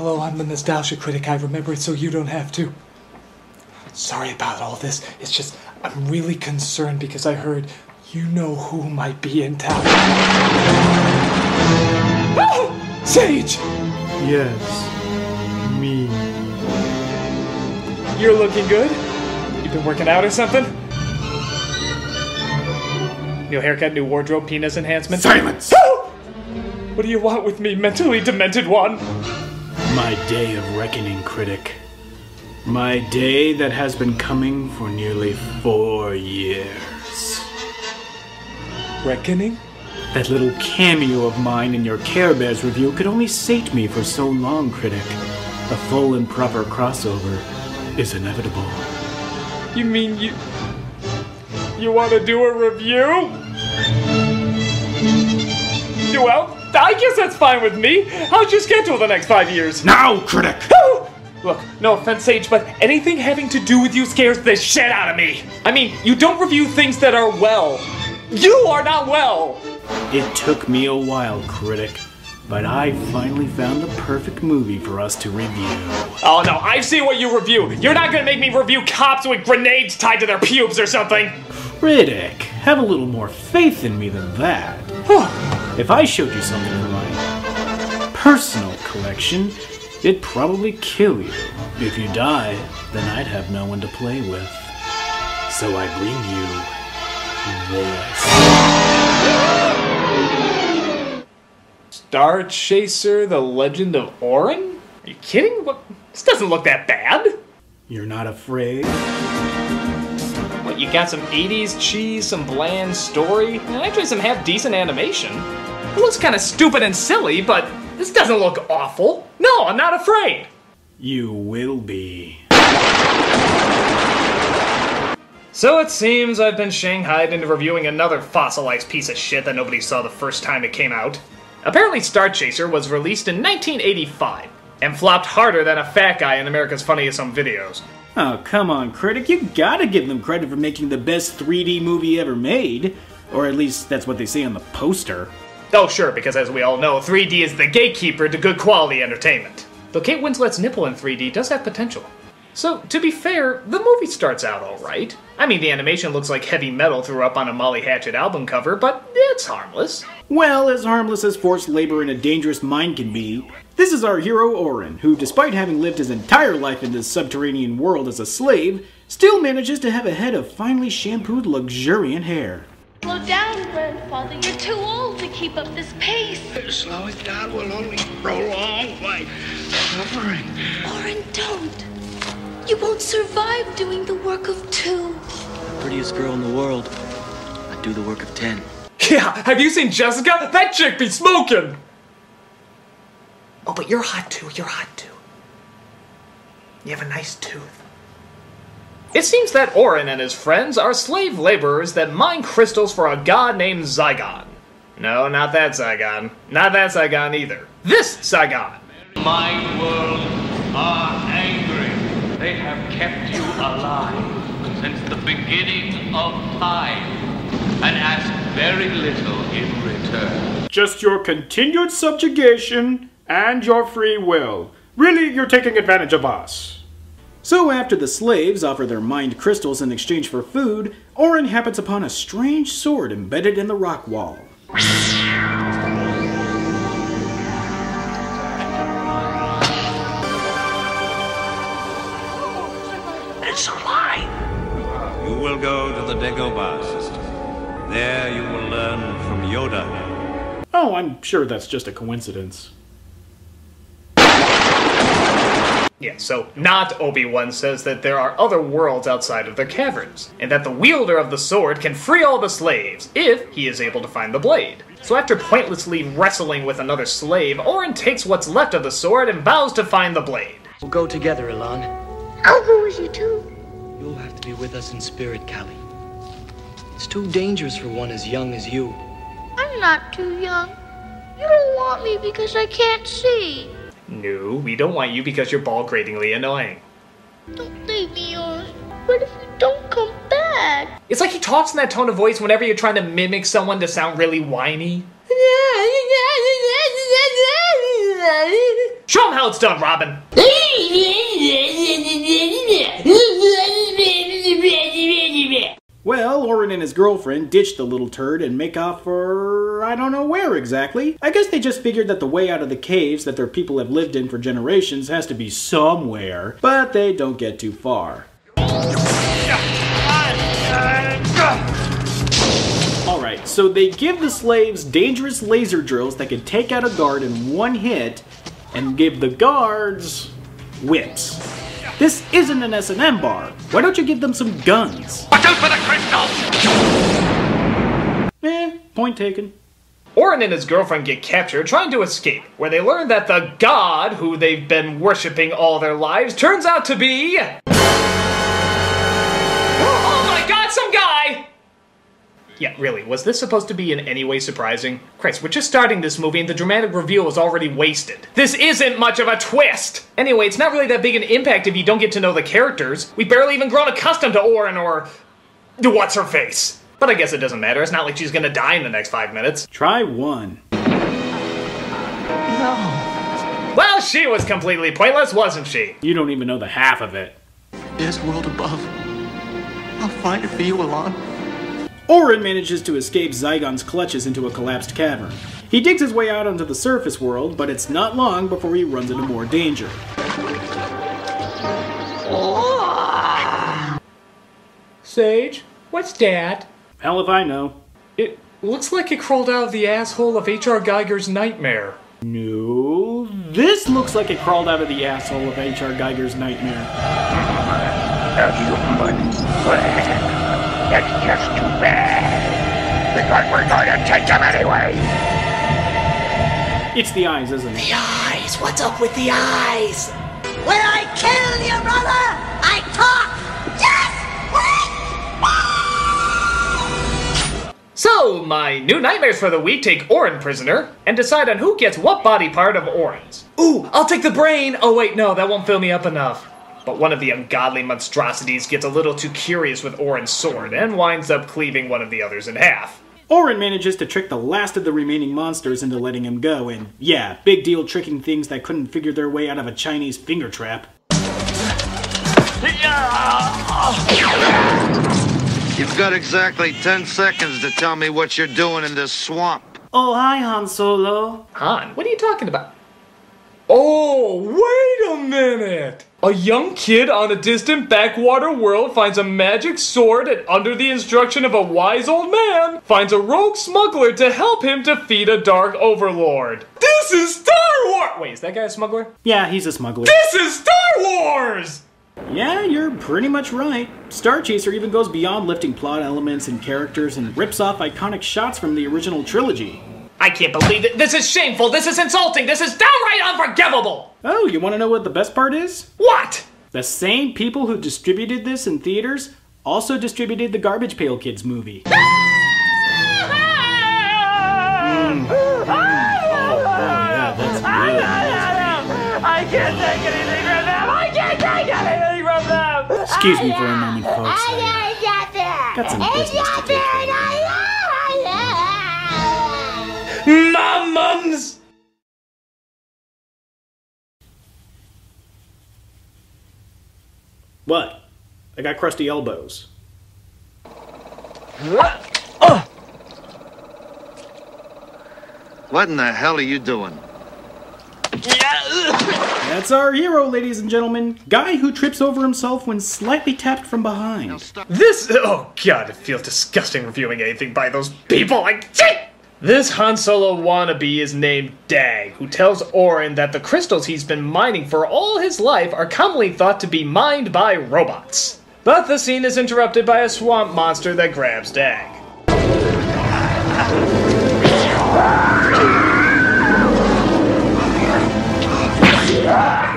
Hello, I'm the Nostalgia Critic. I remember it so you don't have to. Sorry about all this. It's just, I'm really concerned because I heard you know who might be in town. Oh! Sage! Yes, me. You're looking good. You been working out or something? New haircut, new wardrobe, penis enhancement? Silence! Oh! What do you want with me, mentally demented one? My day of reckoning, Critic. My day that has been coming for nearly 4 years. Reckoning? That little cameo of mine in your Care Bears review could only sate me for so long, Critic. A full and proper crossover is inevitable. You mean you want to do a review? Well, I guess that's fine with me. How'd you schedule the next 5 years? Now, Critic! Look, no offense, Sage, but anything having to do with you scares the shit out of me. I mean, you don't review things that are well. You are not well! It took me a while, Critic, but I finally found the perfect movie for us to review. Oh no, I've seen what you review. You're not gonna make me review cops with grenades tied to their pubes or something. Critic, have a little more faith in me than that. If I showed you something from my personal collection, it'd probably kill you. If you die, then I'd have no one to play with. So I bring you this. Starchaser, the Legend of Orin? Are you kidding? What? This doesn't look that bad. You're not afraid? What, you got some 80s cheese, some bland story, and actually some half-decent animation. It looks kind of stupid and silly, but this doesn't look awful. No, I'm not afraid. You will be. So it seems I've been shanghaied into reviewing another fossilized piece of shit that nobody saw the first time it came out. Apparently Starchaser was released in 1985, and flopped harder than a fat guy in America's Funniest Home Videos. Oh, come on, Critic. You gotta give them credit for making the best 3D movie ever made. Or at least that's what they say on the poster. Oh sure, because as we all know, 3D is the gatekeeper to good quality entertainment. Though Kate Winslet's nipple in 3D does have potential. So, to be fair, the movie starts out alright. I mean, the animation looks like heavy metal threw up on a Molly Hatchet album cover, but it's harmless. Well, as harmless as forced labor in a dangerous mine can be, this is our hero Orin, who despite having lived his entire life in this subterranean world as a slave, still manages to have a head of finely shampooed luxuriant hair. Slow down, grandfather. You're too old to keep up this pace. Slowing down will only prolong my suffering. Orin, don't. You won't survive doing the work of 2. The prettiest girl in the world. I'd do the work of 10. Yeah, have you seen Jessica? That chick be smoking! Oh, but you're hot too, you're hot too. You have a nice tooth. It seems that Orin and his friends are slave laborers that mine crystals for a god named Zygon. No, not that Zygon. Not that Zygon either. This Zygon. My world are angry. They have kept you alive since the beginning of time and ask very little in return. Just your continued subjugation and your free will. Really, you're taking advantage of us. So after the slaves offer their mined crystals in exchange for food, Orin happens upon a strange sword embedded in the rock wall. It's a lie. You will go to the Dagobah system. There you will learn from Yoda. Oh, I'm sure that's just a coincidence. Yeah, so not Obi-Wan says that there are other worlds outside of their caverns, and that the wielder of the sword can free all the slaves, if he is able to find the blade. So after pointlessly wrestling with another slave, Orin takes what's left of the sword and vows to find the blade. We'll go together, Elan. I'll go with you too. You'll have to be with us in spirit, Callie. It's too dangerous for one as young as you. I'm not too young. You don't want me because I can't see. No, we don't want you because you're ball-gratingly annoying. Don't leave me, Orin. What if you don't come back? It's like he talks in that tone of voice whenever you're trying to mimic someone to sound really whiny. Show him how it's done, Robin. Well, Orin and his girlfriend ditched the little turd and make off for I don't know where exactly. I guess they just figured that the way out of the caves that their people have lived in for generations has to be somewhere, but they don't get too far. Alright, so they give the slaves dangerous laser drills that can take out a guard in one hit, and give the guards whips. This isn't an S&M bar. Why don't you give them some guns? Watch out for the crystals! Point taken. Orin and his girlfriend get captured trying to escape, where they learn that the god who they've been worshipping all their lives turns out to be... Oh my god, some guy! Yeah, really, was this supposed to be in any way surprising? Christ, we're just starting this movie and the dramatic reveal is already wasted. This isn't much of a twist! Anyway, it's not really that big an impact if you don't get to know the characters. We've barely even grown accustomed to Orin or... what's-her-face. But I guess it doesn't matter, it's not like she's gonna die in the next 5 minutes. Try one. No. Well, she was completely pointless, wasn't she? You don't even know the half of it. There's a world above. I'll find it for you, Alon. Orin manages to escape Zygon's clutches into a collapsed cavern. He digs his way out onto the surface world, but it's not long before he runs into more danger. Sage, what's that? Hell if I know. It looks like it crawled out of the asshole of H.R. Geiger's nightmare. No, this looks like it crawled out of the asshole of H.R. Geiger's nightmare. It's just too bad. Because we're going to take him anyway. It's the eyes, isn't it? The eyes! What's up with the eyes? When I kill your brother, I talk! Just wait! So, my new nightmares for the week take Orin prisoner and decide on who gets what body part of Orin's. Ooh, I'll take the brain! Oh wait, no, that won't fill me up enough. But one of the ungodly monstrosities gets a little too curious with Orin's sword and winds up cleaving one of the others in half. Orin manages to trick the last of the remaining monsters into letting him go, and yeah, big deal tricking things that couldn't figure their way out of a Chinese finger trap. You've got exactly 10 seconds to tell me what you're doing in this swamp. Oh, hi, Han Solo. Han, what are you talking about? Oh, wait a minute! A young kid on a distant backwater world finds a magic sword and under the instruction of a wise old man, finds a rogue smuggler to help him defeat a dark overlord. This is Star Wars! Wait, is that guy a smuggler? Yeah, he's a smuggler. This is Star Wars! Yeah, you're pretty much right. Starchaser even goes beyond lifting plot elements and characters and rips off iconic shots from the original trilogy. I can't believe it. This is shameful. This is insulting. This is downright unforgivable. Oh, you want to know what the best part is? What? The same people who distributed this in theaters also distributed the Garbage Pail Kids movie. I can't take anything from them. I can't take anything from them. Excuse me for a moment, folks. Got some business to take care of. Mums! What? I got crusty elbows. What in the hell are you doing? That's our hero, ladies and gentlemen. Guy who trips over himself when slightly tapped from behind. This... Oh, God, it feels disgusting reviewing anything by those people. This Han Solo wannabe is named Dag, who tells Orin that the crystals he's been mining for all his life are commonly thought to be mined by robots. But the scene is interrupted by a swamp monster that grabs Dag.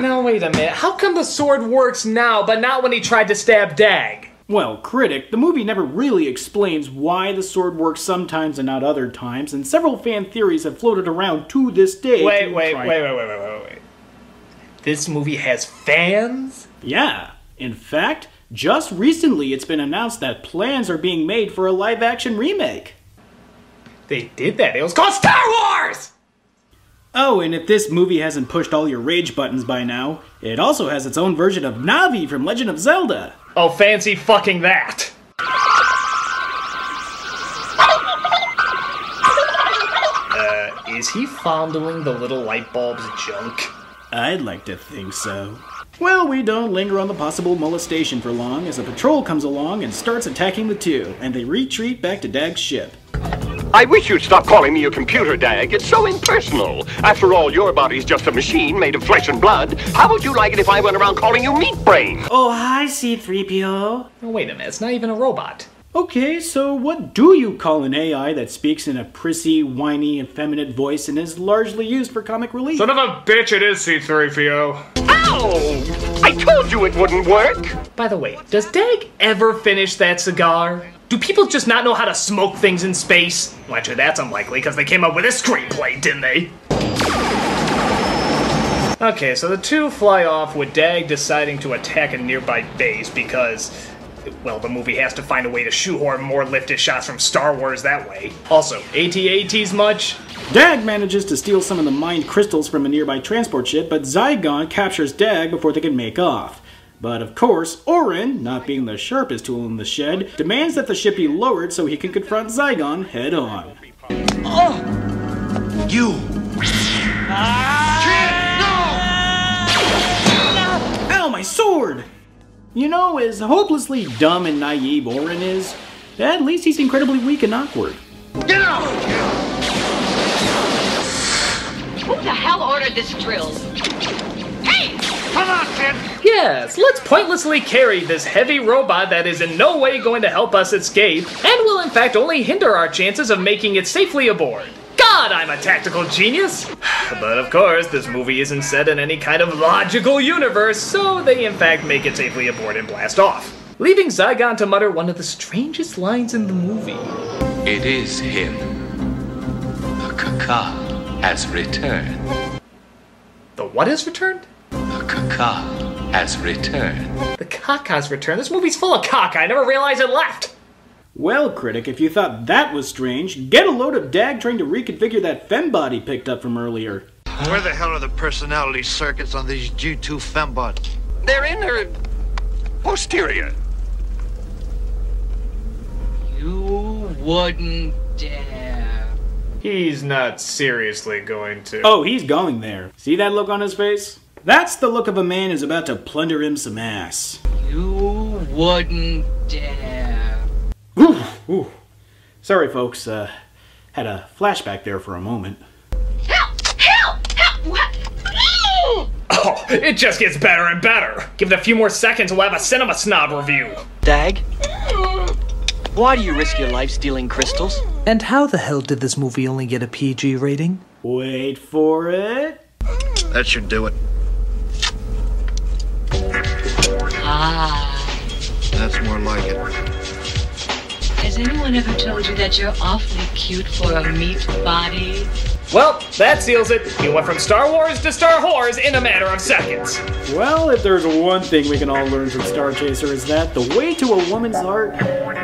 Now wait a minute, how come the sword works now but not when he tried to stab Dag? Well, Critic, the movie never really explains why the sword works sometimes and not other times, and several fan theories have floated around to this day. Wait. This movie has fans? Yeah. In fact, just recently it's been announced that plans are being made for a live-action remake. They did that. It was called Star Wars! Oh, and if this movie hasn't pushed all your rage buttons by now, it also has its own version of Navi from Legend of Zelda. Oh, fancy fucking that. Is he fondling the little light bulb's junk? I'd like to think so. Well, we don't linger on the possible molestation for long as a patrol comes along and starts attacking the two, and they retreat back to Dag's ship. I wish you'd stop calling me a computer, Dag. It's so impersonal. After all, your body's just a machine made of flesh and blood. How would you like it if I went around calling you Meat Brain? Oh, hi, C-3PO. Oh, wait a minute, it's not even a robot. Okay, so what do you call an AI that speaks in a prissy, whiny, effeminate voice and is largely used for comic relief? Son of a bitch, it is C-3PO. Ow! I told you it wouldn't work! By the way, does Dag ever finish that cigar? Do people just not know how to smoke things in space? Well, actually, that's unlikely, because they came up with a screenplay, didn't they? Okay, so the two fly off with Dag deciding to attack a nearby base because, well, the movie has to find a way to shoehorn more lifted shots from Star Wars that way. Also, AT-ATs much? Dag manages to steal some of the mined crystals from a nearby transport ship, but Zygon captures Dag before they can make off. But of course, Orin, not being the sharpest tool in the shed, demands that the ship be lowered so he can confront Zygon head on. Oh! You! Ow, my sword! You know, as hopelessly dumb and naive Orin is, at least he's incredibly weak and awkward. Get out! Who the hell ordered this drill? Hey! Come on, kid! Yes, let's pointlessly carry this heavy robot that is in no way going to help us escape, and will in fact only hinder our chances of making it safely aboard. God, I'm a tactical genius! But of course, this movie isn't set in any kind of logical universe, so they in fact make it safely aboard and blast off, leaving Zygon to mutter one of the strangest lines in the movie. It is him. The Kaka has returned. The what has returned? The Kaka has returned. The Kaka's returned? This movie's full of caca, I never realized it left! Well, Critic, if you thought that was strange, get a load of Dag trying to reconfigure that fembot he picked up from earlier. Where the hell are the personality circuits on these G2 fembots? They're in her posterior. You wouldn't dare. He's not seriously going to. Oh, he's going there. See that look on his face? That's the look of a man who's about to plunder him some ass. You wouldn't dare. Ooh, ooh. Sorry, folks. Had a flashback there for a moment. Help! Help! Help! What? Oh, it just gets better and better. Give it a few more seconds, we'll have a cinema snob review. Dag? Why do you risk your life stealing crystals? And how the hell did this movie only get a PG rating? Wait for it. That should do it. Ah. That's more like it. Has anyone ever told you that you're awfully cute for a meat body? Well, that seals it. You went from Star Wars to Star Whores in a matter of seconds. Well, if there's one thing we can all learn from Starchaser is that the way to a woman's heart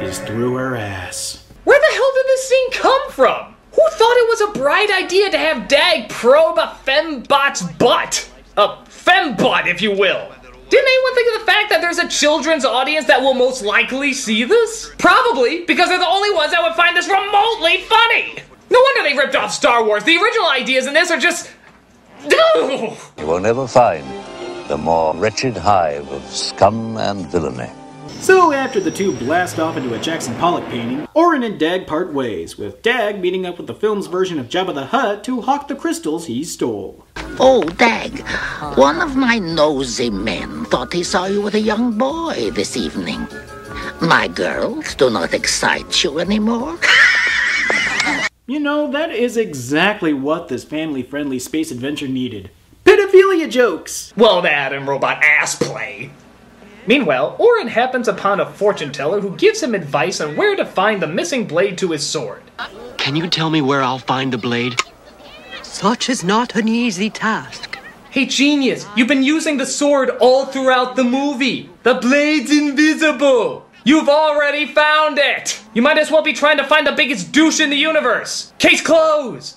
is through her ass. Where the hell did this scene come from? Who thought it was a bright idea to have Dag probe a fembot's butt? A fembot, if you will. Didn't anyone think of the fact that there's a children's audience that will most likely see this? Probably, because they're the only ones that would find this remotely funny. No wonder they ripped off Star Wars. The original ideas in this are just... You will never find the more wretched hive of scum and villainy. So after the two blast off into a Jackson Pollock painting, Orin and Dag part ways, with Dag meeting up with the film's version of Jabba the Hutt to hawk the crystals he stole. Oh, Dag, one of my nosy men thought he saw you with a young boy this evening. My girls do not excite you anymore. You know, that is exactly what this family-friendly space adventure needed. Pedophilia jokes! Well, that and robot ass play. Meanwhile, Orin happens upon a fortune teller who gives him advice on where to find the missing blade to his sword. Can you tell me where I'll find the blade? Such is not an easy task. Hey, genius, you've been using the sword all throughout the movie. The blade's invisible. You've already found it. You might as well be trying to find the biggest douche in the universe. Case closed.